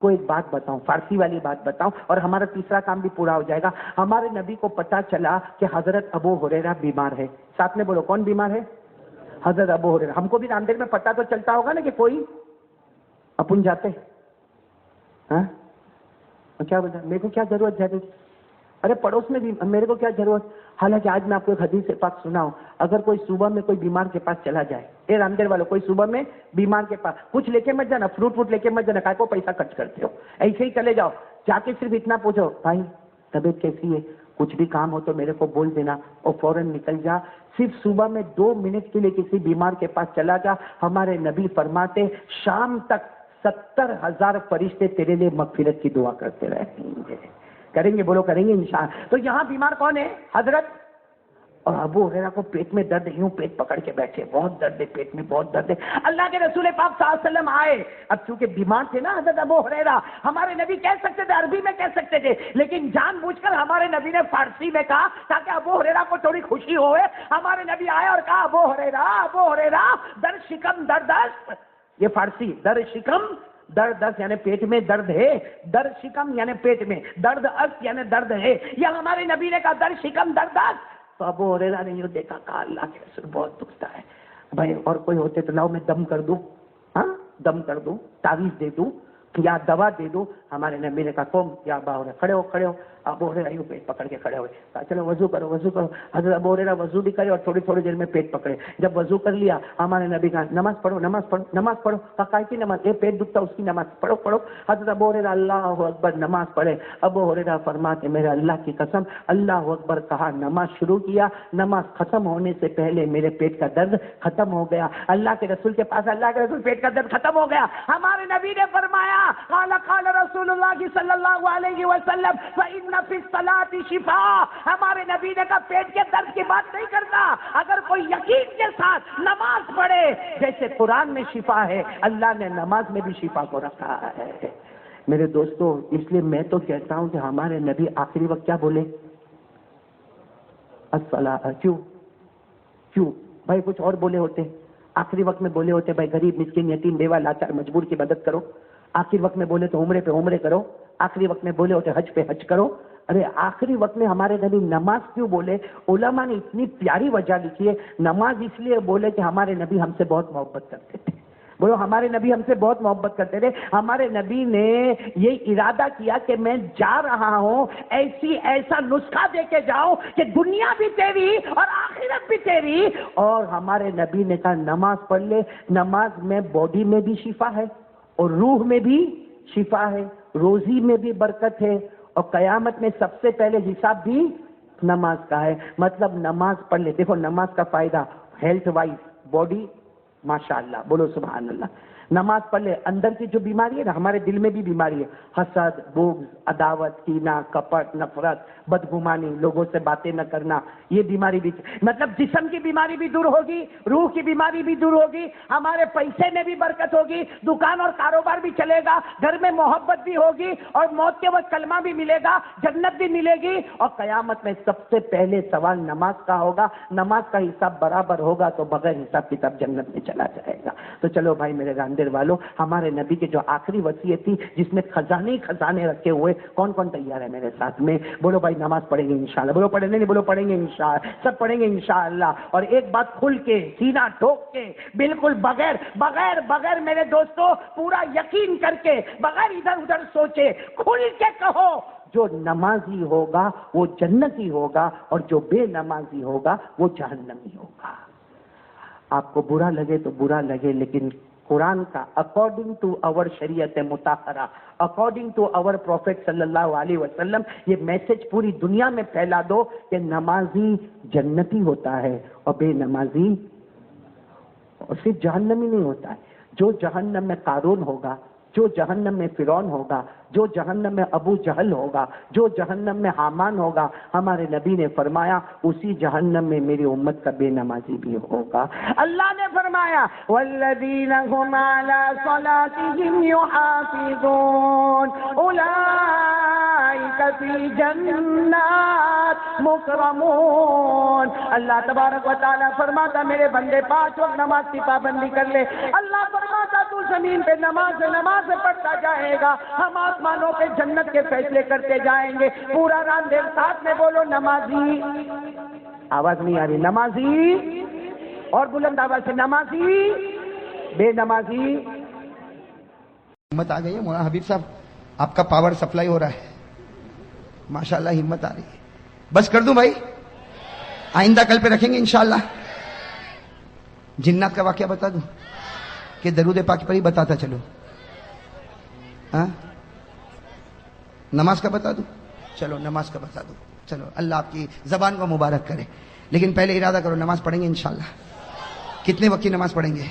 کو ایک بات بتاؤں، فارسی والی بات بتاؤں اور ہمارا تیسرا کام بھی پورا ہو جائے گا. ہمارے نبی کو پتا چلا کہ حضرت ابو ہریرہ بیمار ہے. ساتھ میں بولو کون بیمار ہے؟ حضرت ابو ہریرہ. ہم کو بھی ناندیڑ میں پتا تو چلتا ہوگا نا کہ کوئی اپن جاتے ہاں کیا بتا میرے کو کیا ضرورت ہے؟ ارے پڑوس میں بھی میرے کو کیا ضرورت. حالانکہ آج میں آپ کو ایک حدیث پاک سناؤں. اگر کوئی صبح میں کوئی بیمار کے پاس چلا جائے، اے رامدیر والوں، کوئی صبح میں بیمار کے پاس کچھ لے کے مت جانا، فروٹ لے کے مت جانا، کائے کو پیسہ خرچ کرتے ہو، ایسے ہی چلے جاؤ. جا کے صرف اتنا پوچھو بھائی طبیعت کیسی ہے، کچھ بھی کام ہو تو میرے کو بول دینا، اور فوراً نکل جا. صرف صبح میں 2 منٹ کے لیے کسی بیمار کے پاس چلا جا. ہمارے نبی فرماتے شام تک 70,000 فرشتے تیرے لیے مغفرت کی دعا کرتے رہیں گے. کریں گے؟ بولو کریں گے انشاءاللہ. تو یہاں بیمار کون ہے؟ حضرت. اور ابو ہریرہ کو پیٹ میں درد، یوں پیٹ پکڑ کے بیٹھے، بہت درد ہے پیٹ میں، بہت درد ہے. اللہ کے رسول پاک صلی اللہ علیہ وسلم آئے. اب چونکہ بیمار تھے نا حضرت ابو ہریرہ، ہمارے نبی کہہ سکتے تھے، عربی میں کہہ سکتے تھے، لیکن جان بوجھ کر ہمارے نبی نے فارسی میں کہا تاکہ ابو ہریرہ کو تھوڑی خوشی ہوئے. ہمارے نبی آئے اور کہا ابو ہریرہ در شکم درد است. یہ فارسی، در شکم درد است یعنی پیٹ میں درد ہے، در شکم یعنی پیٹ میں، درد است یعنی درد ہے. یہ ہمارے نبی نے کہا در شکم درد است. تو ابو ہریرہ نے یوں دیکھا، کہا اللہ کے رسول بہت دکھتا ہے بھائی، اور کوئی ہوتے تو لاؤ میں دم کر دوں، ہاں دم کر دوں، تعویذ دے دوں یا دوا دے دوں. ہمارے نبی نے کہا قوم یا ابا ہریرہ، کھڑے ہو. ابو ہریرہ یوں پیٹ پکڑ کے کھڑے ہوئے. کہا چلو وضو کرو. حضرت ابو ہریرہ وضو بھی کرے اور تھوڑی دیر میں پیٹ پکڑے. جب وضو کر لیا ہمارے نبی کہا نماز پڑھو. کہا کی نماز؟ یہ پیٹ دکھتا اس کی نماز پڑھو. حضرت ابو ہریرہ اللہ اکبر نماز پڑھے. ابو ہریرہ فرماتے میرے اللہ کی قسم، اللہ اکبر کہا، نماز شروع کیا، نماز ختم ہونے سے پہلے میرے پیٹ کا درد ختم ہو گیا. اللہ کے رسول کے پاس، اللہ کے رسول پیٹ کا درد ختم ہو گیا. ہمارے نبی نے فرمایا قال رسول اللہ صلی اللہ علیہ وسلم فإن فی الصلاۃ شفاء. ہمارے نبی نے کہا پیٹ کے درد کی بات نہیں کرنا. اگر کوئی یقین کے ساتھ نماز پڑھے، جیسے قرآن میں شفا ہے، اللہ نے نماز میں بھی شفا کو رکھا ہے. میرے دوستو، اس لیے میں تو کہتا ہوں کہ ہمارے نبی آخری وقت کیا بولے؟ الصلاۃ. کیوں بھائی؟ کچھ اور بولے ہوتے آخری وقت میں، بولے ہوتے بھائی غریب مسکین یتیم بیوہ لاچار مجبور کی مدد کرو. آخری وقت میں بولے تو عمرے پہ عمرے کرو. آخری وقت میں بولے ہوتے حج پہ حج کرو. ارے آخری وقت میں ہمارے نبی نماز کیوں بولے؟ علماء نے اتنی پیاری وجہ لکھی ہے. نماز اس لیے بولے کہ ہمارے نبی ہم سے بہت محبت کرتے تھے. بولو ہمارے نبی ہم سے بہت محبت کرتے تھے. ہمارے نبی نے یہ ارادہ کیا کہ میں جا رہا ہوں، ایسا نسخہ دے کے جاؤ کہ دنیا بھی تیری اور آخرت بھی تیری. اور ہمارے نبی نے کہا نماز پڑھ لے. نماز میں باڈی میں بھی شفا ہے اور روح میں بھی شفا ہے، روزی میں بھی برکت ہے، اور قیامت میں سب سے پہلے حساب بھی نماز کا ہے. مطلب نماز پڑھ لے. دیکھو نماز کا فائدہ ہیلتھ وائز، باڈی ماشاءاللہ، بولو سبحان اللہ. نماز پڑھ لے، اندر کی جو بیماری ہے نا، ہمارے دل میں بھی بیماری ہے، حسد، بغض، عداوت، کینہ، کپٹ، نفرت، بدگمانی، لوگوں سے باتیں نہ کرنا، یہ بیماری بھی، مطلب جسم کی بیماری بھی دور ہوگی، روح کی بیماری بھی دور ہوگی، ہمارے پیسے میں بھی برکت ہوگی، دکان اور کاروبار بھی چلے گا، گھر میں محبت بھی ہوگی، اور موت کے وقت کلمہ بھی ملے گا، جنت بھی ملے گی. اور قیامت میں سب سے پہلے سوال نماز کا ہوگا. نماز کا حساب برابر ہوگا تو بغیر حساب کتاب جنت میں چلا جائے گا. تو چلو بھائی میرے راندیر والوں، ہمارے نبی کے جو آخری وصیت تھی جس میں خزانے رکھے ہوئے، کون کون تیار ہے میرے ساتھ میں؟ بولو بھائی نماز پڑھیں گے انشاءاللہ. بولو پڑھیں نہیں، بولو پڑھیں گے انشاءاللہ، سب پڑھیں گے انشاءاللہ. اور ایک بات کھل کے، سینہ ٹھوک کے، بالکل بغیر میرے دوستو، پورا یقین کر کے، بغیر ادھر ادھر سوچے، کھل کے کہو جو نمازی ہوگا وہ جنتی ہوگا، اور جو بے نمازی ہوگا وہ جہنمی ہوگا. آپ کو برا لگے تو برا لگے، لیکن قرآن کا اکارڈنگ ٹو آور شریعت مطہرہ، اکارڈنگ ٹو آور پروفیٹ صلی اللہ علیہ وسلم، یہ میسج پوری دنیا میں پھیلا دو کہ نمازی جنتی ہوتا ہے اور بے نمازی اور صرف جہنمی نہیں ہوتا ہے. جو جہنم میں قارون ہوگا، جو جہنم میں فرعون ہوگا، جو جہنم میں ابو جہل ہوگا، جو جہنم میں حامان ہوگا، ہمارے نبی نے فرمایا اسی جہنم میں میری امت کا بے نمازی بھی ہوگا. اللہ نے فرمایا والذین هم علی صلاتهم یحافظون اولئک فی جنات مکرمون. اللہ تبارک و تعالی فرماتا میرے بندے 5 وقت نماز کی پابندی کر لے. اللہ فرماتا تو زمین پہ نماز پڑھتا جائے گا، ہم آسمانوں پہ جنت کے فیصلے کرتے جائیں گے. پورا رات دیر ساتھ میں بولو نمازی. آواز نہیں آ رہی. نمازی اور بلند آواز سے نمازی، بے نمازی. ہمت آ گئی ہے مولانا حبیب صاحب، آپ کا پاور سپلائی ہو رہا ہے ماشاءاللہ، ہمت آ رہی ہے. بس کر دوں بھائی، آئندہ کل پہ رکھیں گے انشاءاللہ. جنات کا واقعہ بتا دوں کہ درود پاک پر ہی بتاتا چلو. ہاں نماز کا بتا دوں، چلو نماز کا بتا دوں. چلو اللہ آپ کی زبان کو مبارک کرے. لیکن پہلے ارادہ کرو نماز پڑھیں گے انشاءاللہ. کتنے وقت کی نماز پڑھیں گے؟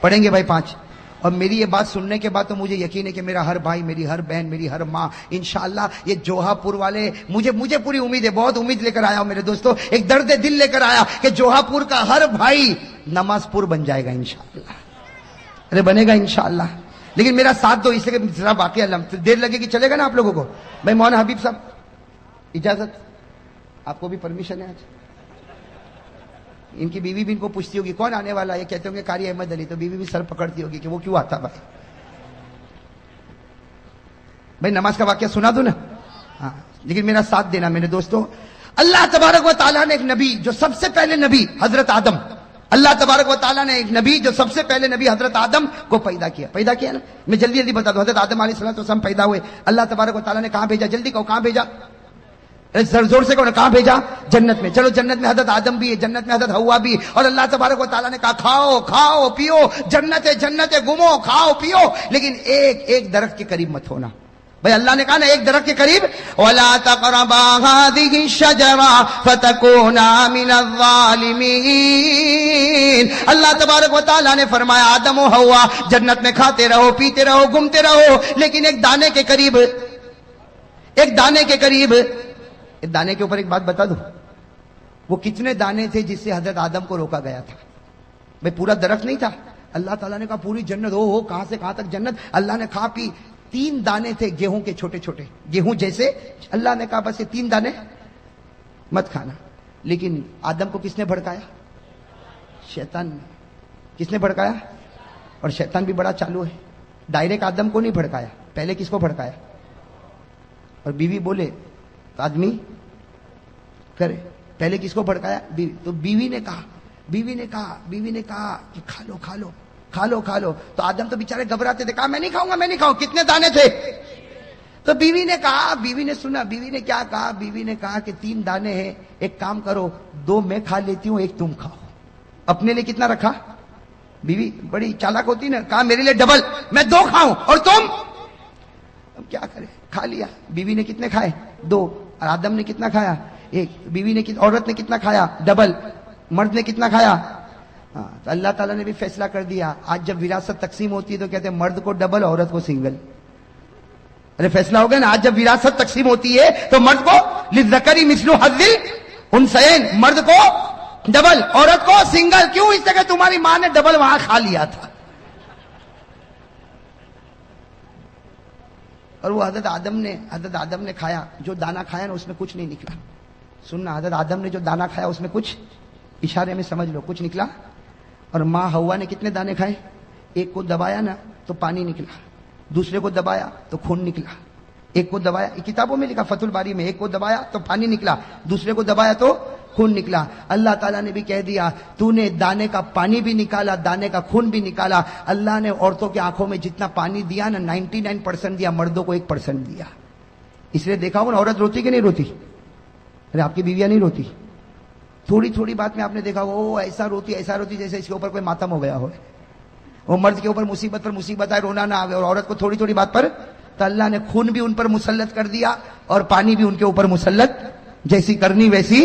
پڑھیں گے بھائی 5. اور میری یہ بات سننے کے بعد تو مجھے یقین ہے کہ میرا ہر بھائی، میری ہر بہن، میری ہر ماں انشاءاللہ یہ جوہا پور والے، مجھے پوری امید ہے، بہت امید لے کر آیا ہوں میرے دوستوں، ایک درد دل لے کر آیا کہ جوہا پور کا ہر بھائی نماز پور بن جائے گا انشاءاللہ. ارے بنے گا انشاءاللہ. لیکن میرا ساتھ دو، اس لیے کہ ذرا واقعہ دیر لگے گی، چلے گا نا آپ لوگوں کو. بھائی مولانا حبیب صاحب اجازت، آپ کو بھی پرمیشن ہے آج. ان کی بیوی بھی ان کو پوچھتی ہوگی کون آنے والا ہے، یہ کہتے ہوں گے قاری احمد علی، تو بیوی بھی سر پکڑتی ہوگی کہ وہ کیوں آتا بھائی. بھائی نماز کا واقعہ سنا دو نا. ہاں لیکن میرا ساتھ دینا میرے دوستوں. اللہ تبارک و تعالیٰ نے ایک نبی، جو سب سے پہلے نبی حضرت آدم، اللہ تبارک و تعالیٰ نے ایک نبی جو سب سے پہلے نبی حضرت آدم کو پیدا کیا نا. میں جلدی بتا دوں. حضرت آدم علیہ السلام پیدا ہوئے، اللہ تبارک و تعالیٰ نے کہاں بھیجا؟ جلدی کہو کہاں بھیجا؟ زور سے کہو کہاں بھیجا؟ جنت میں. چلو جنت میں حضرت آدم بھی ہے، جنت میں حضرت حوا بھی، اور اللہ تبارک و تعالیٰ نے کہا کھاؤ پیو، جنت گھومو، کھاؤ پیو، لیکن ایک درخت کے قریب مت ہونا. بھائی اللہ نے کہا نا ایک درخت کے قریب، وَلَا تَقْرَبَا هَٰذِهِ الشَّجَرَةَ فَتَكُونَا مِنَ الظَّالِمِينَ. اللہ تبارک و تعالیٰ نے فرمایا آدم و حوا جنت میں کھاتے رہو، پیتے رہو، گھومتے رہو، لیکن ایک دانے کے قریب، ایک دانے کے اوپر ایک بات بتا دو. وہ کتنے دانے تھے جس سے حضرت آدم کو روکا گیا تھا؟ بھئی پورا درخت نہیں تھا. اللہ تعالیٰ نے کہا پوری جنت ہو کہاں سے کہاں تک جنت. اللہ نے کھا پی. 3 دانے تھے گیہوں کے، چھوٹے چھوٹے گیہوں جیسے. اللہ نے کہا بس یہ 3 دانے مت کھانا. لیکن آدم کو کس نے بھڑکایا؟ شیطان نے. کس نے بھڑکایا؟ اور شیطان بھی بڑا چالو ہے. ڈائریکٹ آدم کو نہیں بھڑکایا، پہلے کس کو بھڑکایا؟ اور بیوی بولے تو آدمی کرے. پہلے کس کو بھڑکایا؟ بیوی. تو بیوی نے کہا کہ کھا لو. تو آدم تو بیچارے گھبراتے تھے، کہا میں نہیں کھاؤں. کتنے دانے تھے؟ تو بیوی نے کہا، بیوی نے سنا، بیوی نے کیا کہا؟ بیوی نے کہا کہ 3 دانے ہیں، ایک کام کرو 2 میں کھا لیتی ہوں، ایک تم کھاؤ. اپنے لیے کتنا رکھا؟ بیوی بڑی چالاک ہوتی نا، کہا میرے لیے ڈبل، میں 2 کھاؤں اور تم. اب کیا کرے؟ کھا لیا. بیوی نے کتنے کھائے؟ 2. اور آدم نے کتنا کھایا؟ 1. بیوی نے عورت نے کتنا کھایا؟ ڈبل. مرد نے کتنا کھایا؟ ہاں. تو اللہ تعالیٰ نے بھی فیصلہ کر دیا. آج جب وراثت تقسیم ہوتی ہے تو کہتے ہیں مرد کو ڈبل، عورت کو سنگل. ارے فیصلہ ہو گیا نا. آج جب وراثت تقسیم ہوتی ہے تو مرد کو للذکر مثل حظ الانثیین، مرد کو ڈبل، عورت کو سنگل. کیوں؟ اس طرح تمہاری ماں نے ڈبل وہاں کھا لیا تھا. اور وہ حضرت آدم نے کھایا، جو دانا کھایا نا اس میں کچھ نہیں نکلا. سننا، حضرت آدم نے جو دانا کھایا اس میں کچھ، اشارے میں سمجھ لو، کچھ نکلا. اور ماں حوا نے کتنے دانے کھائے؟ ایک کو دبایا نا تو پانی نکلا، دوسرے کو دبایا تو خون نکلا. ایک کو دبایا، کتابوں میں لکھا فتح الباری میں، ایک کو دبایا تو پانی نکلا، دوسرے کو دبایا تو خون نکلا. اللہ تعالیٰ نے بھی کہہ دیا تو نے دانے کا پانی بھی نکالا، دانے کا خون بھی نکالا. اللہ نے عورتوں کی آنکھوں میں جتنا پانی دیا نا 99% دیا، مردوں کو 1% دیا. اس لیے دیکھا ہو نا عورت روتی کہ نہیں روتی؟ ارے آپ کی بیویاں نہیں روتی؟ تھوڑی بات میں آپ نے دیکھا وہ ایسا روتی جیسے اس کے اوپر کوئی ماتم ہو گیا ہو. وہ مرد کے اوپر مصیبت پر مصیبت آئے، رونا نہ آئے. اور عورت کو تھوڑی بات پر تو اللہ نے خون بھی ان پر مسلط کر دیا اور پانی بھی ان کے اوپر مسلط، جیسی کرنی ویسی.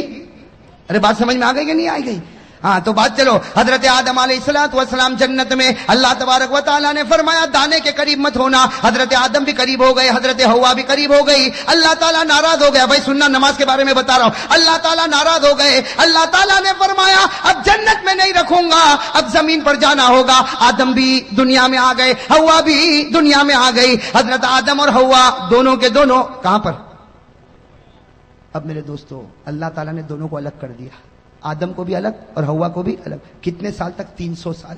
ارے بات سمجھ میں آ گئی کہ نہیں آئی گئی؟ ہاں تو بات چلو. حضرت آدم علیہ السلام جنت میں، اللہ تبارک و تعالیٰ نے فرمایا دانے کے قریب مت ہونا. حضرت آدم بھی قریب ہو گئے، حضرت حوا بھی قریب ہو گئی. اللہ تعالیٰ ناراض ہو گیا. بھائی سننا، نماز کے بارے میں بتا رہا ہوں. اللہ تعالیٰ ناراض ہو گئے. اللہ تعالیٰ نے فرمایا اب جنت میں نہیں رکھوں گا، اب زمین پر جانا ہوگا. آدم بھی دنیا میں آ گئے، حوا بھی دنیا میں آ گئی. حضرت آدم اور حوا دونوں کے دونوں کہاں پر؟ اب میرے دوستو اللہ تعالیٰ نے دونوں کو الگ کر دیا، آدم کو بھی الگ اور حوا کو بھی الگ. کتنے سال تک؟ 300 سال.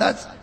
10,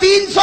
300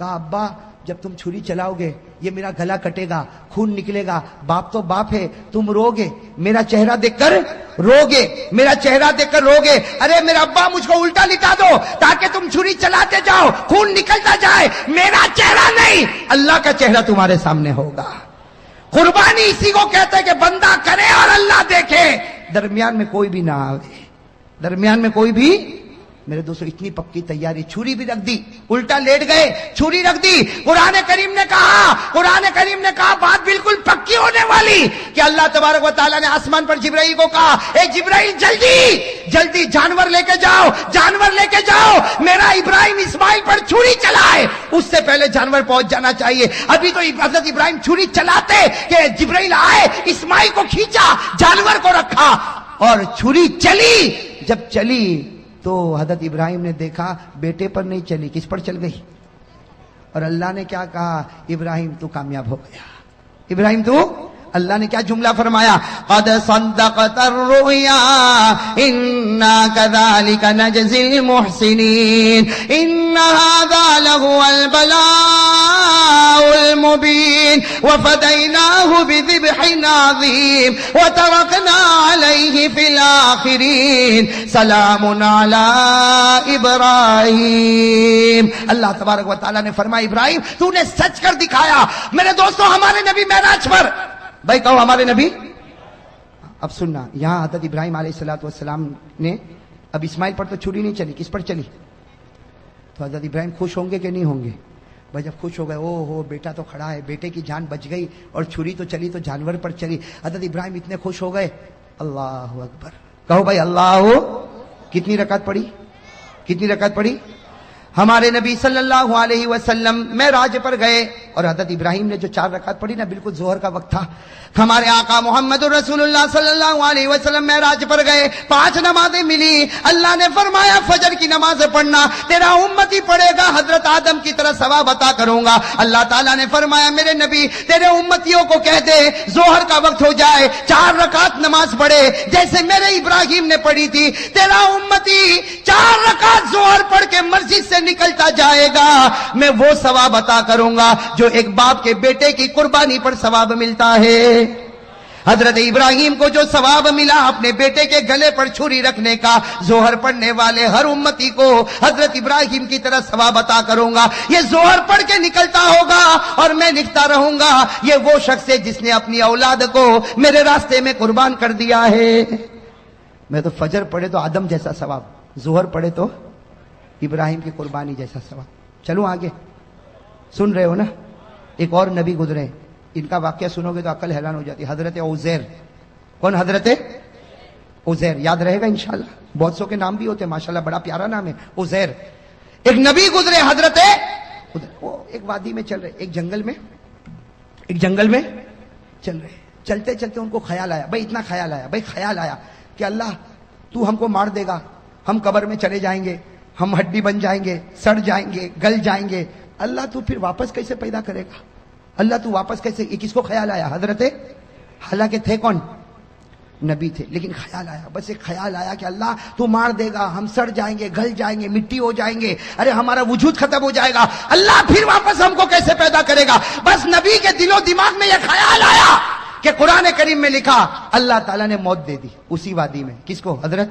کہا ابا جب تم چھری چلاؤ گے یہ میرا گلا کٹے گا, خون نکلے گا, باپ تو باپ ہے, تم روگے, میرا چہرہ دیکھ کر روگے, میرا چہرہ دیکھ کر روگے. ارے میرا ابا مجھ کو الٹا لٹا دو تاکہ تم چھری چلاتے جاؤ, خون نکلتا جائے, میرا چہرہ نہیں اللہ کا چہرہ تمہارے سامنے ہوگا. قربانی اسی کو کہتے ہیں کہ بندہ کرے اور اللہ دیکھے, درمیان میں کوئی بھی نہ آئے, درمیان میں کوئی بھی. میرے دوستو اتنی پکی تیاری, چھری بھی رکھ دی, الٹا لیٹ گئے, چھری رکھ دی. قرآن کریم نے کہا بات بالکل پکی ہونے والی کہ اللہ تبارک و تعالیٰ نے آسمان پر جبرائیل کو کہا, اے جبرائیل جلدی جانور لے کے جاؤ, میرا ابراہیم اسماعیل پر چھری چلائے. اس سے پہلے جانور پہنچ جانا چاہیے. ابھی تو حضرت ابراہیم چھری چلاتے کہ جبرائیل آئے, اسماعیل کو کھینچا, جانور کو رکھا اور چھری چلی. جب چلی تو حضرت ابراہیم نے دیکھا بیٹے پر نہیں چلی, کس پر چل گئی؟ اور اللہ نے کیا کہا, ابراہیم تو کامیاب ہو گیا. ابراہیم تو, اللہ نے کیا جملہ فرمایا, قد صدقت الرؤیا انا كذلك نجزي المحسنين ان هذا لهو البلاء المبين وفديناه بذبح عظيم وتركنا عليه في الآخرين سلام على ابراہیم. اللہ تبارک و تعالیٰ نے فرمایا ابراہیم تو نے سچ کر دکھایا. میرے دوستو ہمارے نبی معراج پر, بھائی کہو ہمارے نبی. اب سننا, یہاں حضرت ابراہیم علیہ السلام نے, اب اسماعیل پر تو چھری نہیں چلی, کس پر چلی؟ تو حضرت ابراہیم خوش ہوں گے کہ نہیں ہوں گے؟ بھائی جب خوش ہو گئے, او ہو بیٹا تو کھڑا ہے, بیٹے کی جان بچ گئی, اور چھری تو چلی تو جانور پر چلی. حضرت ابراہیم اتنے خوش ہو گئے, اللہ اکبر. کہو بھائی اللہ. کتنی رکعت پڑھی؟ ہمارے نبی صلی اللہ علیہ وسلم معراج پر گئے اور حضرت ابراہیم نے جو 4 رکعت پڑھی نا, بالکل ظہر کا وقت تھا. ہمارے آقا محمد رسول اللہ صلی اللہ علیہ وسلم معراج پر گئے, 5 نمازیں ملی. اللہ نے فرمایا فجر کی نماز پڑھنا, تیرا امتی پڑھے گا حضرت آدم کی طرح ثواب عطا کروں گا. اللہ تعالیٰ نے فرمایا میرے نبی تیرے امتیوں کو کہہ دے ظہر کا وقت ہو جائے 4 رکعت نماز پڑھے جیسے میرے ابراہیم نے پڑھی تھی. تیرا امتی 4 رکعت ظہر پڑھ کے مسجد سے نکلتا جائے گا, میں وہ ثواب عطا کروں گا جو ایک باپ کے بیٹے کی قربانی پر ثواب ملتا ہے. حضرت ابراہیم کو جو ثواب ملا اپنے بیٹے کے گلے پر چھری رکھنے کا, ظہر پڑھنے والے ہر امتی کو حضرت ابراہیم کی طرح ثواب عطا کروں گا. یہ ظہر پڑھ کے نکلتا ہوگا اور میں لکھتا رہوں گا یہ وہ شخص ہے جس نے اپنی اولاد کو میرے راستے میں قربان کر دیا ہے. میں تو فجر پڑھے تو آدم جیسا ثواب, ظہر پڑھے تو ابراہیم کی قربانی جیسا ثواب. چلو آگے, سن رہے ہو نا. ایک اور نبی گزرے, ان کا واقعہ سنو گے تو عقل حیران ہو جاتی. حضرت عزیر. کون؟ حضرت عزیر. یاد رہے گا انشاءاللہ, بہت سو کے نام بھی ہوتے ہیں ماشاءاللہ, بڑا پیارا نام ہے عزیر. ایک نبی گزرے حضرت, وہ ایک وادی میں چل رہے, ایک جنگل میں چل رہے. چلتے چلتے ان کو خیال آیا, بھائی اتنا خیال آیا کہ اللہ تو ہم کو مار دے گا, ہم قبر میں چلے جائیں گے, ہم ہڈی بن جائیں گے, سڑ جائیں گے, گل جائیں گے. اللہ تو پھر واپس کیسے پیدا کرے گا, اللہ تو واپس کیسے. یہ کس کو خیال آیا؟ حضرت, حالانکہ تھے کون؟ نبی تھے, لیکن خیال آیا, بس ایک خیال آیا کہ اللہ تو مار دے گا, ہم سڑ جائیں گے, گل جائیں گے, مٹی ہو جائیں گے, ارے ہمارا وجود ختم ہو جائے گا, اللہ پھر واپس ہم کو کیسے پیدا کرے گا. بس نبی کے دل و دماغ میں یہ خیال آیا کہ قرآن کریم میں لکھا اللہ تعالیٰ نے موت دے دی اسی وادی میں. کس کو؟ حضرت,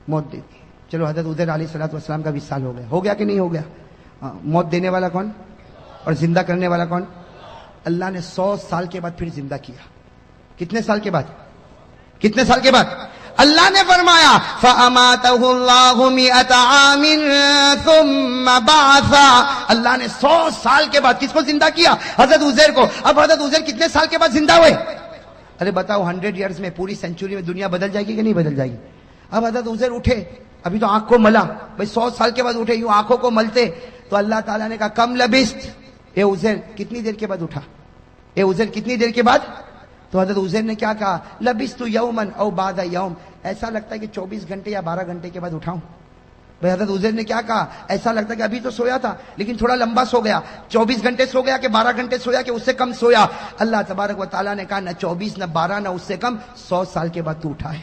موت دے دی. چلو حضرت عزیر علیہ السلام کا وصال ہو گیا کہ نہیں ہو گیا؟ موت دینے والا کون اور زندہ کرنے والا کون؟ اللہ نے 100 سال کے بعد پھر زندہ کیا. کتنے سال کے بعد؟ اللہ نے فرمایا فَأَمَاتَهُ اللَّهُ مِئَةَ عَامٍ ثُمَّ بَعَثَ. اللہ نے 100 سال کے بعد کس کو زندہ کیا؟ حضرت عزیر کو. اب حضرت عزیر کتنے سال کے بعد زندہ ہوئے؟ ارے بتاؤ, 100 ایئرز میں, پوری سینچری میں دنیا بدل جائے گی کہ نہیں بدل جائے گی؟ اب حضرت عزیر اٹھے, ابھی تو آنکھ کو ملا, بھائی 100 سال کے بعد اٹھے, یوں آنکھوں کو ملتے تو اللہ تعالیٰ نے کہا کم لبست, اے عزیر کتنی دیر کے بعد اٹھا؟ کتنی دیر کے بعد؟ تو حضرت عزیر نے کیا کہا؟ لبست یومن او بعد یوم. ایسا لگتا ہے کہ 24 گھنٹے یا 12 گھنٹے کے بعد اٹھاؤں. بھائی حضرت عزیر نے کیا کہا؟ ایسا لگتا ہے کہ ابھی تو سویا تھا لیکن تھوڑا لمبا سو گیا, 24 گھنٹے سو گیا کہ 12 گھنٹے سویا کہ اس سے کم سویا. اللہ تبارک و تعالیٰ نے کہا نہ 24 نہ 12 نہ اس سے کم, 100 سال کے بعد تو اٹھا ہے.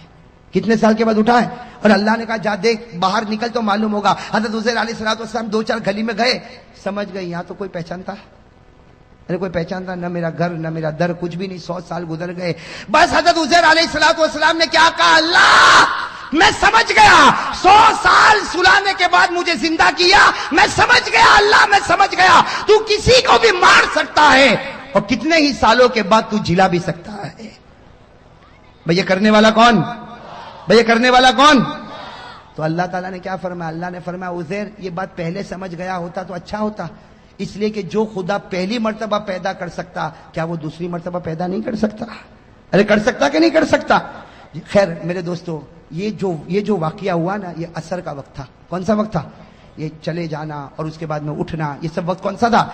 کتنے سال کے بعد اٹھا ہے؟ اور اللہ نے کہا جا دیکھ باہر نکل تو معلوم ہوگا. حضرت عزیر علیہ السلام 2-4 گلی میں گئے, سمجھ گئے یہاں تو کوئی پہچانتا, ارے کوئی پہچانتا نہ, میرا گھر نہ میرا در, کچھ بھی نہیں. 100 سال گزر گئے. بس حضرت عزیر علیہ السلام نے کیا کہا, اللہ میں سمجھ گیا, 100 سال سلانے کے بعد مجھے زندہ کیا, میں سمجھ گیا اللہ, میں سمجھ گیا تو کسی کو بھی مار سکتا ہے اور کتنے ہی سالوں کے بعد تو جلا بھی سکتا ہے. بھئی یہ کرنے والا کون, بھئی یہ کرنے والا کون؟ تو اللہ تعالیٰ نے کیا فرمایا, اللہ نے فرمایا عزیر یہ بات پہلے سمجھ گیا ہوتا تو اچھا ہوتا, اس لیے کہ جو خدا پہلی مرتبہ پیدا کر سکتا کیا وہ دوسری مرتبہ پیدا نہیں کر سکتا؟ ارے کر سکتا کہ نہیں کر سکتا؟ خیر میرے دوستو, یہ جو واقعہ ہوا نا, یہ عصر کا وقت تھا. کون سا وقت تھا؟ یہ چلے جانا اور اس کے بعد میں اٹھنا, یہ سب وقت کون سا تھا؟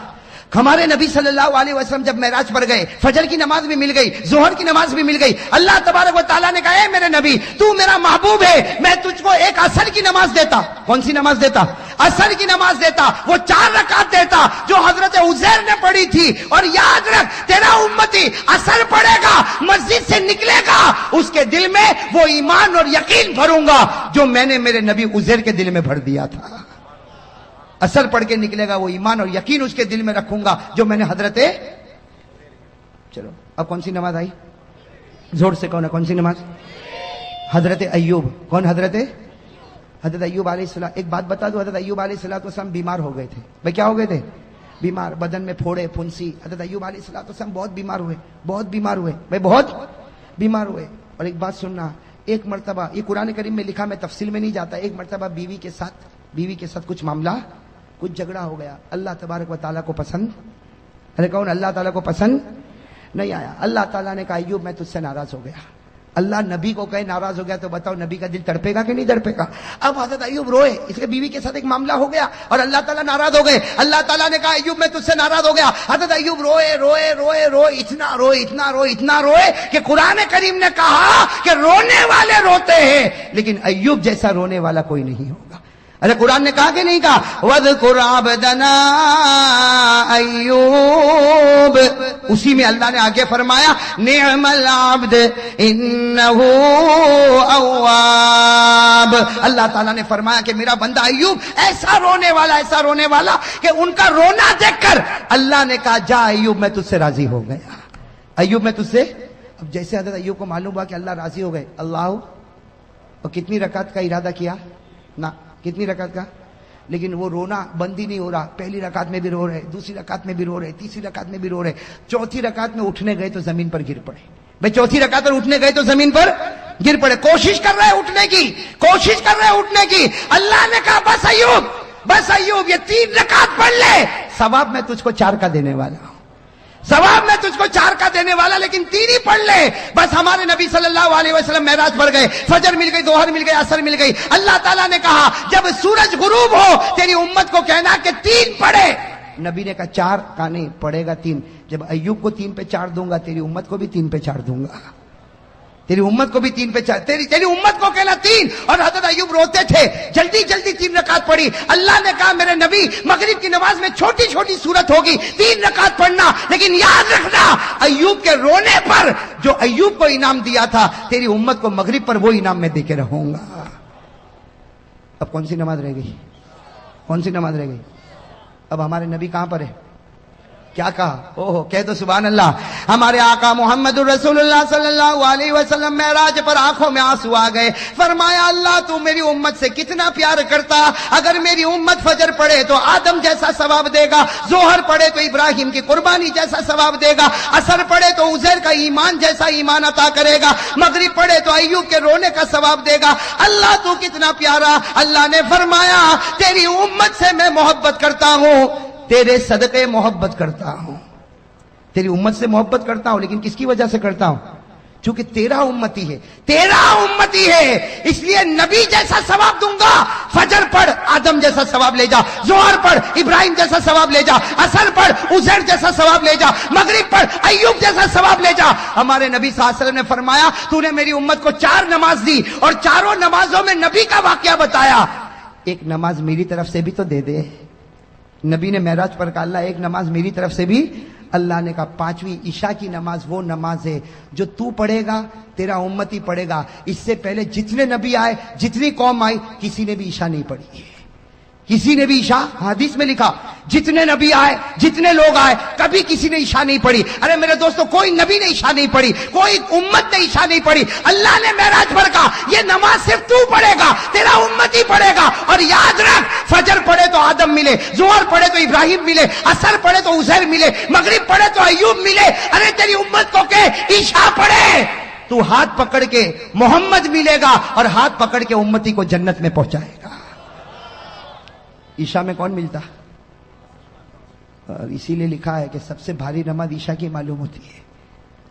ہمارے نبی صلی اللہ علیہ وسلم جب معراج پر گئے, فجر کی نماز بھی مل گئی, ظہر کی نماز بھی مل گئی. اللہ تبارک و تعالیٰ نے کہا اے میرے نبی تو میرا محبوب ہے, میں تجھ کو ایک عصر کی نماز دیتا. کون سی نماز دیتا؟ عصر کی نماز دیتا. وہ 4 رکعت دیتا جو حضرت عزیر نے پڑھی تھی. اور یاد رکھ تیرا امتی عصر پڑھے گا, مسجد سے نکلے گا, اس کے دل میں وہ ایمان اور یقین بھروں گا جو میں نے میرے نبی عزیر کے دل میں بھر دیا تھا. اثر پڑھ کے نکلے گا, وہ ایمان اور یقین اس کے دل میں رکھوں گا جو میں نے حضرت. چلو اب کون سی نماز آئی, زور سے کون ہے, کون سی نماز؟ حضرت ایوب. کون حضرت ایوب علیہ السلام. ایک بات بتا دو, حضرت ایوب علیہ السلام بیمار ہو گئے تھے. بھائی کیا ہو گئے تھے؟ بیمار, بدن میں پھوڑے پھنسی. حضرت ایوب علیہ السلام بہت بیمار ہوئے, بہت بیمار ہوئے, بھائی بہت بیمار ہوئے. اور ایک بات سننا, ایک مرتبہ یہ قرآن کریم میں لکھا, میں تفصیل میں نہیں جاتا, ایک مرتبہ بیوی کے ساتھ کچھ معاملہ, کچھ جھگڑا ہو گیا. اللہ تبارک و تعالیٰ کو پسند, ارے کون, اللہ تعالیٰ کو پسند نہیں آیا. اللہ تعالیٰ نے کہا ایوب میں تجھ سے ناراض ہو گیا. اللہ نبی کو کہے ناراض ہو گیا تو بتاؤ نبی کا دل تڑپے گا کہ نہیں تڑپے گا؟ اب حضرت ایوب روئے, اس کے بیوی کے ساتھ ایک معاملہ ہو گیا اور اللہ تعالیٰ ناراض ہو گئے. اللہ تعالیٰ نے کہا ایوب میں تجھ سے ناراض ہو گیا. حضرت ایوب روئے روئے روئے روئے, اتنا روئے کہ قرآن کریم نے کہا کہ رونے والے روتے ہیں لیکن ایوب جیسا رونے والا کوئی نہیں ہوگا. ارے قرآن نے کہا کہ نہیں کہا, وَاذْكُرْ عَبْدَنَا ایوب. اسی میں اللہ نے آگے فرمایا نعم العبد انہو اواب. اللہ تعالیٰ نے فرمایا کہ میرا بندہ ایوب ایسا رونے والا کہ ان کا رونا دیکھ کر اللہ نے کہا جا ایوب میں تجھ سے راضی ہو گیا. ایوب میں تجھ سے. اب جیسے حضرت ایوب کو معلوم ہوا کہ اللہ راضی ہو گئے, اللہ اور کتنی رکعت کا ارادہ کیا نا, کتنی رکعت کا, لیکن وہ رونا بند ہی نہیں ہو رہا. پہلی رکعت میں بھی رو رہے, دوسری رکعت میں بھی رو رہے, تیسری رکعت میں بھی رو رہے, چوتھی رکعت میں اٹھنے گئے تو زمین پر گر پڑے. بھائی چوتھی رکعت پر اٹھنے گئے تو زمین پر گر پڑے, کوشش کر رہے اٹھنے کی. اللہ نے کہا بس ایوب یہ 3 رکعت پڑھ لے, ثواب میں تجھ کو 4 کا دینے والا ہوں, لیکن 3 ہی پڑھ لے. بس ہمارے نبی صلی اللہ علیہ وسلم معراج پر گئے, فجر مل گئی, ظہر مل گئی, عصر مل گئی. اللہ تعالیٰ نے کہا جب سورج غروب ہو تیری امت کو کہنا کہ 3 پڑھے. نبی نے کہا 4 کا نہیں پڑھے گا 3. جب ایوب کو 3 پہ 4 دوں گا تیری امت کو بھی 3 پہ 4 دوں گا, تیری امت کو بھی 3 پہ 4, تیری امت کو کہنا 3. اور حضرت ایوب روتے تھے, جلدی 3 رکعت پڑھی. اللہ نے کہا میرے نبی مغرب کی نماز میں چھوٹی صورت ہوگی, 3 رکعت پڑھنا, لیکن یاد رکھنا ایوب کے رونے پر جو ایوب کو انعام دیا تھا تیری امت کو مغرب پر وہ انعام میں دے کے رہوں گا. اب کون سی نماز رہ گئی؟ اب ہمارے نبی کہاں پر ہے؟ کیا کہا؟ کہہ دو سبحان اللہ. ہمارے آقا محمد رسول اللہ صلی اللہ علیہ وسلم معراج پر آنکھوں میں آنسو آ گئے. فرمایا اللہ تو میری امت سے کتنا پیار کرتا, اگر میری امت فجر پڑھے تو آدم جیسا ثواب دے گا, ظہر پڑھے تو ابراہیم کی قربانی جیسا ثواب دے گا, عصر پڑھے تو عزیر کا ایمان جیسا ایمان عطا کرے گا, مغرب پڑھے تو ایوب کے رونے کا ثواب دے گا. اللہ تو کتنا پیارا. اللہ نے فرمایا تیری امت سے میں محبت کرتا ہوں, تیرے صدقے محبت کرتا ہوں, تیری امت سے محبت کرتا ہوں, لیکن کس کی وجہ سے کرتا ہوں؟ چونکہ تیرا امتی ہے, اس لیے نبی جیسا ثواب دوں گا. فجر پڑھ آدم جیسا ثواب لے جا, ظہر پڑھ ابراہیم جیسا ثواب لے جا, عصر پڑھ عزیر جیسا ثواب لے جا, مغرب پڑھ ایوب جیسا ثواب لے جا. ہمارے نبی صلی اللہ علیہ وسلم نے فرمایا تو نے میری امت کو 4 نماز دی اور 4 نمازوں میں نبی کا واقعہ بتایا, ایک نماز میری طرف سے بھی تو دے دے. نبی نے معراج پر کہا اللہ ایک نماز میری طرف سے بھی. اللہ نے کہا پانچویں عشاء کی نماز وہ نماز ہے جو تو پڑھے گا تیرا امتی پڑھے گا. اس سے پہلے جتنے نبی آئے جتنی قوم آئی کسی نے بھی عشاء نہیں پڑھی, کسی نے بھی عشاء, حدیث میں لکھا جتنے نبی آئے جتنے لوگ آئے کبھی کسی نے عشاء نہیں پڑھی. ارے میرے دوستو کوئی نبی نے عشاء نہیں پڑھی, کوئی امت نے عشاء نہیں پڑھی. اللہ نے معراج پر کہا یہ نماز صرف تو پڑھے گا, تیرا امت ہی پڑھے گا. اور یاد رکھ فجر پڑھے تو آدم ملے, ظہر پڑھے تو ابراہیم ملے, عصر پڑھے تو عزیر ملے, مغرب پڑھے تو ایوب ملے. ارے تیری امت کو کہ عشاء پڑھے, تو ہاتھ پکڑ کے محمد ملے گا اور ہاتھ پکڑ کے امتی کو جنت میں پہنچائے گا. عشاء میں کون ملتا؟ اور اسی لیے لکھا ہے کہ سب سے بھاری نماز عشاء کی معلوم ہوتی ہے.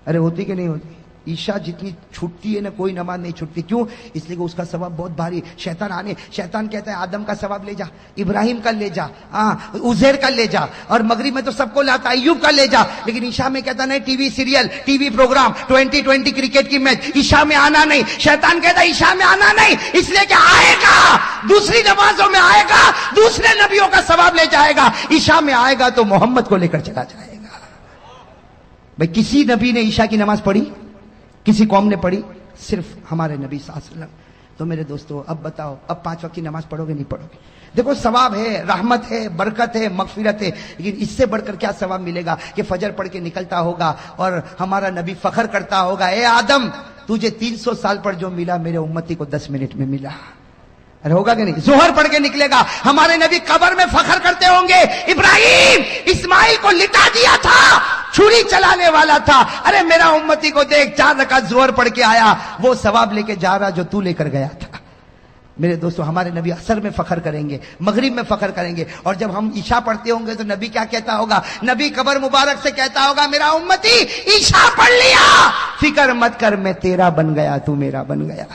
ارے ہوتی کہ نہیں ہوتی؟ عشاء جتنی چھٹتی ہے نا کوئی نماز نہیں چھٹتی. کیوں؟ اس لیے کہ اس کا ثواب بہت بھاری. شیطان کہتا ہے آدم کا ثواب لے جا, ابراہیم کا لے جا, عزیر کا لے جا, اور مغرب میں تو سب کو لاتا, ایوب کا لے جا. لیکن عشاء میں کہتا نہیں, T V serial, T V programme, 2020 cricket کی میچ, عشاء میں آنا نہیں. شیطان کہتا ہے عشاء میں آنا نہیں, اس لیے کہ آئے گا دوسری نمازوں میں, آئے گا دوسرے نبیوں کا ثواب لے جائے گا. عشاء میں آئے گا تو محمد کو لے کر چلا جائے گا. بھائی کسی نبی نے عشاء کی نماز پڑھی؟ کسی قوم نے پڑھی؟ صرف ہمارے نبی صلی اللہ علیہ وسلم. تو میرے دوستو اب بتاؤ, اب 5 وقت کی نماز پڑھو گے نہیں پڑھو گے؟ دیکھو ثواب ہے, رحمت ہے, برکت ہے, مغفرت ہے, لیکن اس سے بڑھ کر کیا ثواب ملے گا کہ فجر پڑھ کے نکلتا ہوگا اور ہمارا نبی فخر کرتا ہوگا, اے آدم تجھے 300 سال پر جو ملا میرے امتی کو 10 منٹ میں ملا. ارے ہوگا کہ نہیں؟ ظہر پڑھ کے نکلے گا, ہمارے نبی قبر میں فخر کرتے ہوں گے, ابراہیم اسماعیل کو لٹا دیا تھا, چھری چلانے والا تھا, ارے میرا امتی کو دیکھ 4 رکعت ظہر پڑھ کے آیا, وہ ثواب لے کے جا رہا جو تو لے کر گیا تھا. میرے دوستو ہمارے نبی عصر میں فخر کریں گے, مغرب میں فخر کریں گے, اور جب ہم عشاء پڑھتے ہوں گے تو نبی کیا کہتا ہوگا؟ نبی قبر مبارک سے کہتا ہوگا میرا امتی عشاء پڑھ لیا, فکر مت کر میں تیرا بن گیا, تو میرا بن گیا.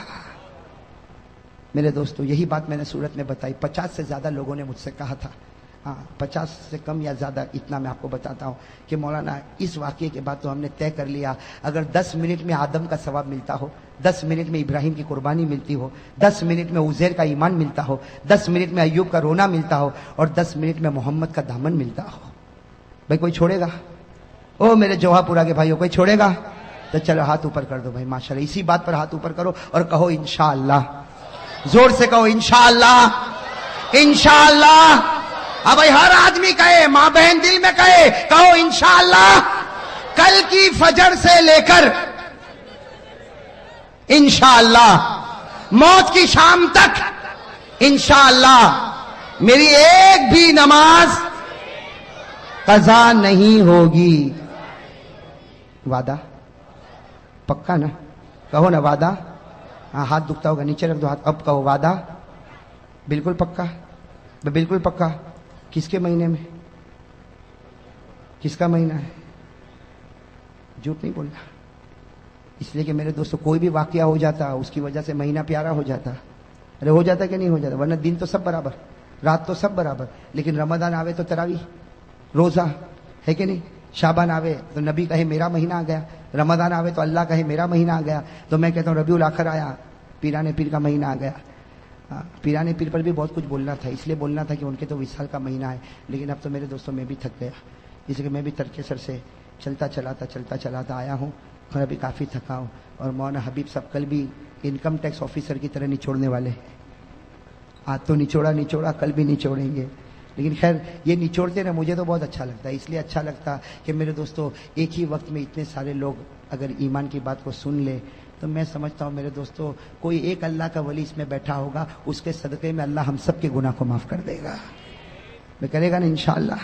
میرے دوستو یہی بات میں نے سورت میں بتائی. 50 سے زیادہ لوگوں نے مجھ سے کہا تھا, 50 سے کم یا زیادہ, اتنا میں آپ کو بتاتا ہوں کہ مولانا اس واقعے کے بعد تو ہم نے طے کر لیا, اگر 10 منٹ میں آدم کا ثواب ملتا ہو, 10 منٹ میں ابراہیم کی قربانی ملتی ہو, 10 منٹ میں عزیر کا ایمان ملتا ہو, 10 منٹ میں ایوب کا رونا ملتا ہو, اور 10 منٹ میں محمد کا دامن ملتا ہو, بھائی کوئی چھوڑے گا؟ او میرے جوہا پورا کے بھائیو, کوئی چھوڑے گا؟ تو چلو ہاتھ اوپر کر دو بھائی, ماشاءاللہ. اسی بات پر ہاتھ اوپر کرو اور کہو انشاءاللہ, زور سے کہو انشاءاللہ, انشاءاللہ. اب بھائی ہر آدمی کہے, ماں بہن دل میں کہے, کہو انشاءاللہ. کل کی فجر سے لے کر انشاءاللہ موت کی شام تک انشاءاللہ میری ایک بھی نماز قضا نہیں ہوگی. وعدہ پکا نا؟ کہو نا وعدہ. ہاتھ دکھتا ہوگا, نیچے رکھ دو ہاتھ. اب کہو وعدہ بالکل پکا, بالکل پکا. کس کے مہینے میں؟ کس کا مہینہ ہے؟ جھوٹ نہیں بولنا, اس لیے کہ میرے دوستو کوئی بھی واقعہ ہو جاتا اس کی وجہ سے مہینہ پیارا ہو جاتا. ارے ہو جاتا کہ نہیں ہو جاتا؟ ورنہ دن تو سب برابر, رات تو سب برابر, لیکن رمضان آوے تو تراویح, روزہ ہے کہ نہیں؟ شعبان آوے تو نبی کہے میرا مہینہ آ گیا, رمضان آوے تو اللہ کہے میرا مہینہ آ گیا. تو میں کہتا ہوں ربیع الاخر آیا, پیرانے پیر کا مہینہ آ گیا. پیرانے پیر پر بھی بہت کچھ بولنا تھا, اس لیے بولنا تھا کہ ان کے تو وصال کا مہینہ ہے, لیکن اب تو میرے دوستوں میں بھی تھک گیا, اس لیے کہ میں بھی ترک سر سے چلتا چلاتا آیا ہوں, اور ابھی کافی تھکا ہوں. اور مولانا حبیب صاحب کل بھی انکم ٹیکس آفیسر کی طرح نچوڑنے والے ہیں. آج تو نچوڑا, کل بھی نچوڑیں گے. لیکن خیر یہ نچوڑتے نا مجھے تو بہت اچھا لگتا ہے, اس لیے اچھا لگتا کہ میرے دوستو ایک ہی وقت میں اتنے سارے لوگ اگر ایمان کی بات کو سن لے تو میں سمجھتا ہوں میرے دوستو کوئی ایک اللہ کا ولی اس میں بیٹھا ہوگا, اس کے صدقے میں اللہ ہم سب کے گناہ کو معاف کر دے گا. میں کرے گا نا انشاءاللہ.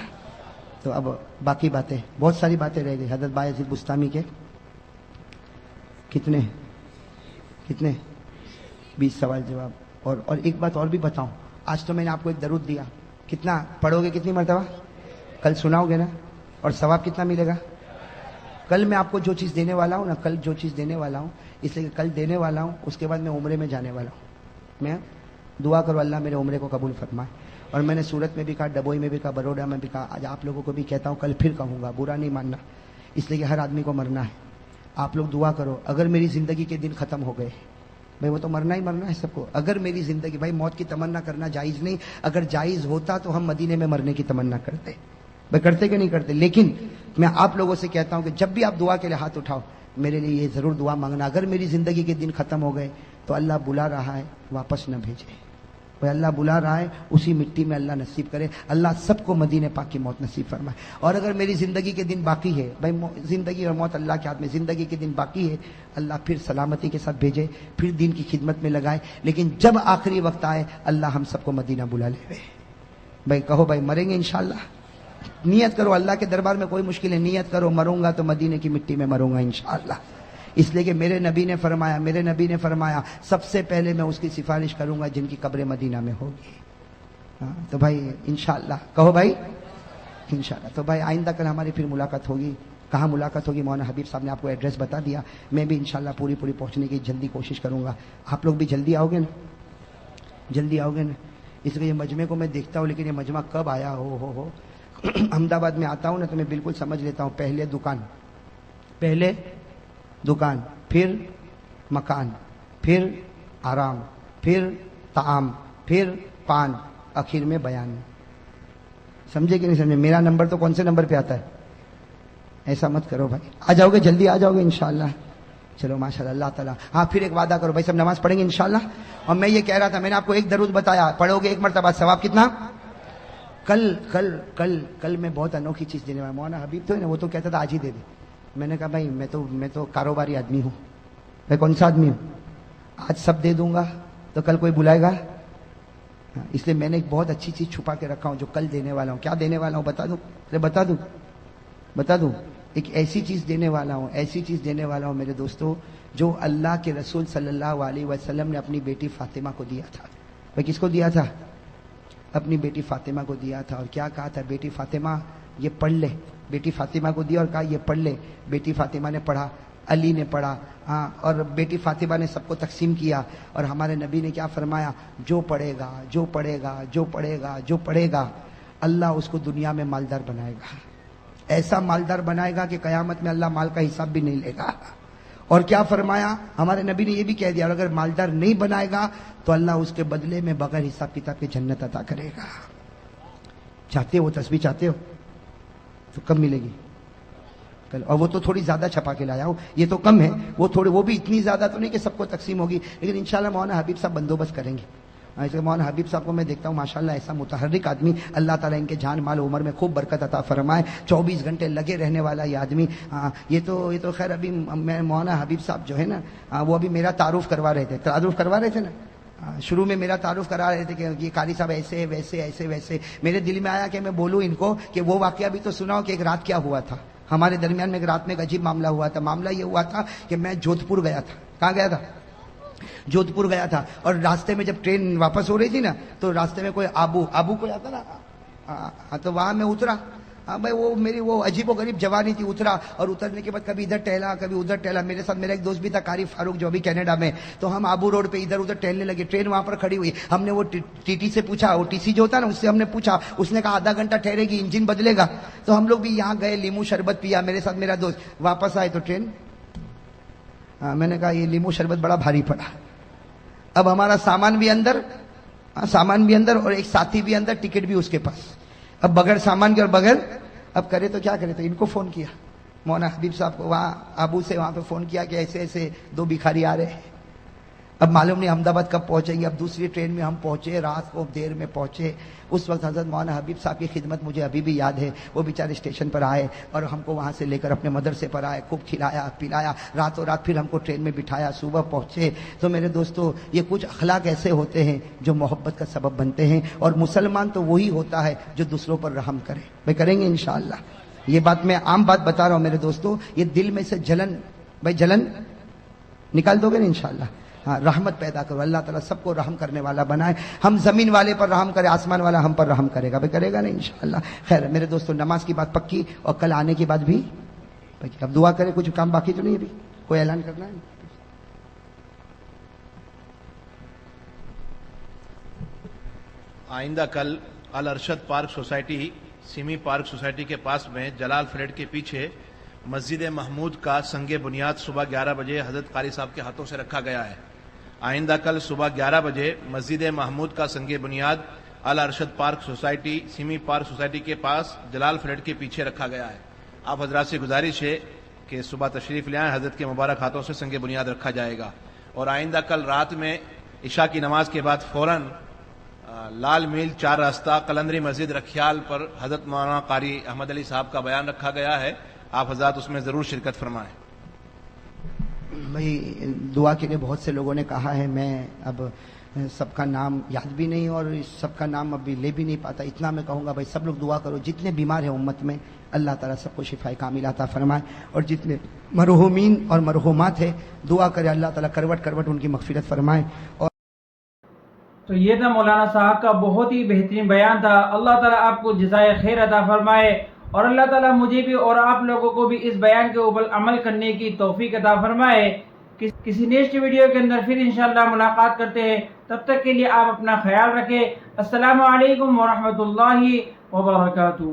تو اب باقی باتیں, بہت ساری باتیں رہ گئی. حضرت بایزید بستامی کے کتنے 20 سوال جواب. اور ایک بات اور بھی بتاؤں, آج تو میں نے آپ کو ایک درود دیا, کتنا پڑھو گے, کتنی مرتبہ کل سناؤ گے نا, اور ثواب کتنا ملے گا؟ کل میں آپ کو جو چیز دینے والا ہوں نا, کل جو چیز دینے والا ہوں, اس لیے کہ کل دینے والا ہوں, اس کے بعد میں عمرے میں جانے والا ہوں. میں دعا کرو اللہ میرے عمرے کو قبول فرمائے. اور میں نے سورت میں بھی کہا, ڈبوئی میں بھی کہا, بروڈا میں بھی کہا, آج آپ لوگوں کو بھی کہتا ہوں, کل پھر کہوں گا, برا نہیں ماننا, اس لیے کہ ہر آدمی کو مرنا ہے. آپ لوگ دعا کرو, اگر میری زندگی کے دن ختم ہو گئے, بھائی وہ تو مرنا ہی مرنا ہے سب کو, اگر میری زندگی, بھائی موت کی تمنا کرنا جائز نہیں, اگر جائز ہوتا تو ہم مدینے میں مرنے کی تمنا کرتے, بھائی کرتے کہ نہیں کرتے, لیکن میں آپ لوگوں سے کہتا ہوں کہ جب بھی آپ دعا کے لیے ہاتھ اٹھاؤ میرے لیے یہ ضرور دعا مانگنا، اگر میری زندگی کے دن ختم ہو گئے تو اللہ بلا رہا ہے واپس نہ بھیجے، وہ اللہ بلا رہا ہے اسی مٹی میں اللہ نصیب کرے، اللہ سب کو مدینے پاک کی موت نصیب فرمائے۔ اور اگر میری زندگی کے دن باقی ہے، بھائی زندگی اور موت اللہ کے ہاتھ میں، زندگی کے دن باقی ہے اللہ پھر سلامتی کے ساتھ بھیجے، پھر دین کی خدمت میں لگائے، لیکن جب آخری وقت آئے اللہ ہم سب کو مدینہ بلا لے۔ بھائی کہو بھائی مریں گے انشاءاللہ، نیت کرو، اللہ کے دربار میں کوئی مشکل ہے، نیت کرو مروں گا تو مدینے کی مٹی میں مروں گا انشاءاللہ، اس لیے کہ میرے نبی نے فرمایا سب سے پہلے میں اس کی سفارش کروں گا جن کی قبر مدینہ میں ہوگی۔ تو بھائی انشاءاللہ کہو بھائی انشاءاللہ۔ تو بھائی آئندہ کل ہماری پھر ملاقات ہوگی، کہاں ملاقات ہوگی؟ مولانا حبیب صاحب نے آپ کو ایڈریس بتا دیا، میں بھی انشاءاللہ پوری پہنچنے کی جلدی کوشش کروں گا۔ آپ لوگ بھی جلدی آؤ گے نا؟ جلدی آؤ گے نا؟ اس لیے یہ مجمع کو میں دیکھتا ہوں، لیکن یہ مجمع کب آیا ہو احمد آباد میں آتا ہوں نا تو میں بالکل سمجھ لیتا ہوں، پہلے دکان، پھر مکان، پھر آرام، پھر طعام، پھر پان، آخر میں بیان۔ سمجھے کہ نہیں سمجھے؟ میرا نمبر تو کون سے نمبر پہ آتا ہے؟ ایسا مت کرو بھائی، آ جاؤ گے جلدی، آ جاؤ گے انشاءاللہ؟ چلو ماشاءاللہ، اللہ تعالیٰ۔ ہاں پھر ایک وعدہ کرو بھائی، سب نماز پڑھیں گے انشاءاللہ۔ اور میں یہ کہہ رہا تھا، میں نے آپ کو ایک درود بتایا، پڑھو گے ایک مرتبہ ثواب کتنا؟ کل میں بہت انوکھی چیز دینے والا، مولانا حبیب تو ہے نا، وہ تو کہتا تھا آج ہی دے دے۔ میں نے کہا بھائی میں تو کاروباری آدمی ہوں، میں کون سا آدمی ہوں؟ آج سب دے دوں گا تو کل کوئی بلائے گا؟ اس لیے میں نے ایک بہت اچھی چیز چھپا کے رکھا ہوں جو کل دینے والا ہوں۔ کیا دینے والا ہوں بتا دوں؟ ایک ایسی چیز دینے والا ہوں میرے دوستو، جو اللہ کے رسول صلی اللہ علیہ وسلم نے اپنی بیٹی فاطمہ کو دیا تھا۔ بھائی کس کو دیا تھا؟ اپنی بیٹی فاطمہ کو دیا تھا، اور کیا کہا تھا؟ بیٹی فاطمہ یہ پڑھ لے۔ بیٹی فاطمہ کو دیا اور کہا یہ پڑھ لے۔ بیٹی فاطمہ نے پڑھا، علی نے پڑھا، اور بیٹی فاطمہ نے سب کو تقسیم کیا، اور ہمارے نبی نے کیا فرمایا؟ جو پڑھے گا اللہ اس کو دنیا میں مالدار بنائے گا، ایسا مالدار بنائے گا کہ قیامت میں اللہ مال کا حساب بھی نہیں لے گا۔ اور کیا فرمایا ہمارے نبی نے؟ یہ بھی کہہ دیا، اور اگر مالدار نہیں بنائے گا تو اللہ اس کے بدلے میں بغیر حساب کتاب کے جنت عطا کرے گا۔ چاہتے ہو وہ تسبیح؟ چاہتے ہو تو کم ملے گی کل، اور وہ تو تھوڑی زیادہ چھپا کے لایا ہوں، یہ تو کم ہے، وہ بھی اتنی زیادہ تو نہیں کہ سب کو تقسیم ہوگی، لیکن انشاءاللہ مولانا حبیب صاحب بندوبست کریں گے۔ ایسے مولانا حبیب صاحب کو میں دیکھتا ہوں ماشاءاللہ ایسا متحرک آدمی، اللہ تعالیٰ ان کے جان مال عمر میں خوب برکت عطا فرمائے، 24 گھنٹے لگے رہنے والا یہ آدمی۔ یہ تو خیر ابھی میں مولانا حبیب صاحب جو ہے نا وہ ابھی میرا تعارف کروا رہے تھے نا، شروع میں میرا تعارف کرا رہے تھے کہ یہ قاری صاحب ایسے ویسے میرے دل میں آیا کہ میں بولوں ان کو کہ وہ واقعہ بھی تو سناؤ کہ ایک رات کیا ہوا تھا ہمارے درمیان میں۔ ایک رات میں ایک عجیب معاملہ ہوا تھا۔ معاملہ یہ ہوا تھا کہ میں جودھپور گیا تھا۔ کہاں گیا تھا؟ جودھپور گیا تھا، اور راستے میں جب ٹرین واپس ہو رہی تھی نا تو راستے میں کوئی آبو کوئی آتا نا، تو وہاں میں اترا۔ بھائی وہ میری وہ عجیب و غریب جوانی تھی، اترا، اور اترنے کے بعد کبھی ادھر ٹہلا کبھی ادھر ٹہلا۔ میرے ساتھ میرا ایک دوست بھی تھا قاری فاروق جو ابھی کینیڈا میں، تو ہم آبو روڈ پہ ادھر ادھر ٹہلنے لگے۔ ٹرین وہاں پر کھڑی ہوئی، ہم نے وہ ٹی ٹی سے پوچھا، وہ ٹی سی جو ہوتا نا اس سے ہم نے پوچھا، اس نے کہا آدھا گھنٹہ ٹھہرے گی، انجن بدلے گا۔ تو ہم لوگ بھی یہاں گئے، لیمو شربت پیا میرے ساتھ میرا دوست، واپس آئے تو ٹرین، میں نے کہا یہ لیمو شربت بڑا بھاری پڑا۔ اب ہمارا سامان بھی اندر اور ایک ساتھی بھی اندر، ٹکٹ بھی اس کے پاس۔ اب بغیر سامان کے اور بغیر، اب کرے تو کیا کرے؟ تو ان کو فون کیا، مولانا حبیب صاحب کو، وہاں ابو سے وہاں پہ فون کیا کہ ایسے 2 بھکاری آ رہے ہیں۔ اب معلوم نہیں احمد آباد کب پہنچیں گے۔ اب دوسری ٹرین میں ہم پہنچے، رات کو دیر میں پہنچے۔ اس وقت حضرت مولانا حبیب صاحب کی خدمت مجھے ابھی بھی یاد ہے، وہ بیچارے اسٹیشن پر آئے اور ہم کو وہاں سے لے کر اپنے مدرسے پر آئے، خوب کھلایا پلایا، راتوں رات پھر ہم کو ٹرین میں بٹھایا، صبح پہنچے۔ تو میرے دوستو یہ کچھ اخلاق ایسے ہوتے ہیں جو محبت کا سبب بنتے ہیں، اور مسلمان تو وہی ہوتا ہے جو دوسروں پر رحم کرے۔ بھائی کریں گے انشاءاللہ؟ یہ بات میں عام بات بتا رہا ہوں میرے دوستو، یہ دل میں سے جلن نکال دو گے نا انشاءاللہ؟ ہاں، رحمت پیدا کرو، اللہ تعالیٰ سب کو رحم کرنے والا بنائے۔ ہم زمین والے پر رحم کرے، آسمان والا ہم پر رحم کرے گا، بھائی کرے گا نا انشاءاللہ؟ خیر میرے دوستو، نماز کی بات پکی، اور کل آنے کی بات بھی پکی۔ اب دعا کرے، کچھ کام باقی تو نہیں ابھی؟ کوئی اعلان کرنا ہے؟ آئندہ کل Al-Arshad park society, Seemi park society کے پاس میں جلال فلیٹ کے پیچھے مسجد محمود کا سنگ بنیاد صبح 11 بجے حضرت قاری صاحب کے ہاتھوں سے رکھا گیا ہے۔ آئندہ کل صبح 11 بجے مسجد محمود کا سنگ بنیاد Al-Arshad park society, Seemi park society کے پاس جلال فلیٹ کے پیچھے رکھا گیا ہے۔ آپ حضرات سے گزارش ہے کہ صبح تشریف لے آئیں، حضرت کے مبارک ہاتھوں سے سنگ بنیاد رکھا جائے گا، اور آئندہ کل رات میں عشاء کی نماز کے بعد فوراً لال میل 4 راستہ قلندری مسجد رکھیال پر حضرت مولانا قاری احمد علی صاحب کا بیان رکھا گیا ہے، آپ حضرات اس میں ضرور شرکت فرمائیں۔ بھائی دعا کے لیے بہت سے لوگوں نے کہا ہے، میں اب سب کا نام یاد بھی نہیں اور سب کا نام ابھی لے بھی نہیں پاتا، اتنا میں کہوں گا بھائی سب لوگ دعا کرو، جتنے بیمار ہیں امت میں اللہ تعالیٰ سب کو شفا کامل عطا فرمائے، اور جتنے مرحومین اور مرحومات ہیں دعا کرے اللہ تعالیٰ کروٹ کروٹ ان کی مغفرت فرمائے۔ اور تو یہ تھا مولانا صاحب کا بہت ہی بہترین بیان تھا، اللہ تعالیٰ آپ کو جزائے خیر عطا فرمائے، اور اللہ تعالیٰ مجھے بھی اور آپ لوگوں کو بھی اس بیان کے اوپر عمل کرنے کی توفیق عطا فرمائے۔ کسی نیکسٹ ویڈیو کے اندر پھر انشاءاللہ ملاقات کرتے ہیں، تب تک کے لیے آپ اپنا خیال رکھیں۔ السلام علیکم ورحمۃ اللہ وبرکاتہ۔